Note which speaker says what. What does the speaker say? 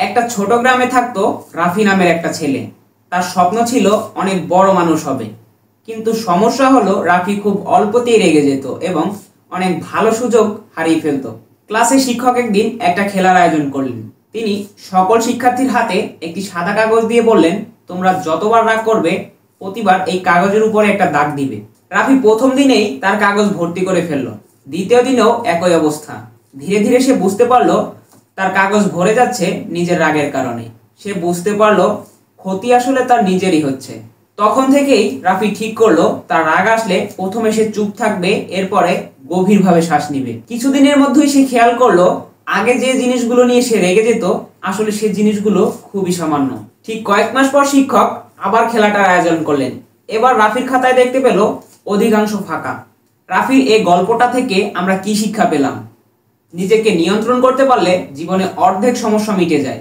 Speaker 1: একটা ছোট গ্রামে থাকতো রাফি নামের একটা ছেলে। তার স্বপ্ন ছিল অনেক বড় মানুষ হবে, কিন্তু সমস্যা হলো রাফি খুব অল্পতেই রেগে যেত এবং অনেক ভালো সুযোগ হারিয়ে ফেলতো। ক্লাসে শিক্ষক একদিন একটা খেলার আয়োজন করলেন। তিনি সকল শিক্ষার্থীর হাতে একটি সাদা কাগজ দিয়ে বললেন, তোমরা যতবার রাগ করবে প্রতিবার এই কাগজের উপরে একটা দাগ দিবে। রাফি প্রথম দিনেই তার কাগজ ভর্তি করে ফেললো। দ্বিতীয় দিনেও একই অবস্থা। ধীরে ধীরে সে বুঝতে পারলো তার কাগজ ভরে যাচ্ছে নিজের রাগের কারণে। সে বুঝতে পারলো ক্ষতি আসলে তার নিজেরই হচ্ছে। তখন থেকেই রাফি ঠিক করলো তার রাগ আসলে প্রথমে সে চুপ থাকবে, এরপরে গভীরভাবে শ্বাস নিবে। কিছুদিনের মধ্যেই সে খেয়াল করলো আগে যে জিনিসগুলো নিয়ে সে রেগে যেত আসলে সে জিনিসগুলো খুবই সামান্য। ঠিক কয়েক মাস পর শিক্ষক আবার খেলাটার আয়োজন করলেন। এবার রাফির খাতায় দেখতে পেল অধিকাংশ ফাঁকা। রাফির এই গল্পটা থেকে আমরা কি শিক্ষা পেলাম? নিজেকে নিয়ন্ত্রণ করতে পারলে জীবনে অর্ধেক সমস্যা মিটে যায়।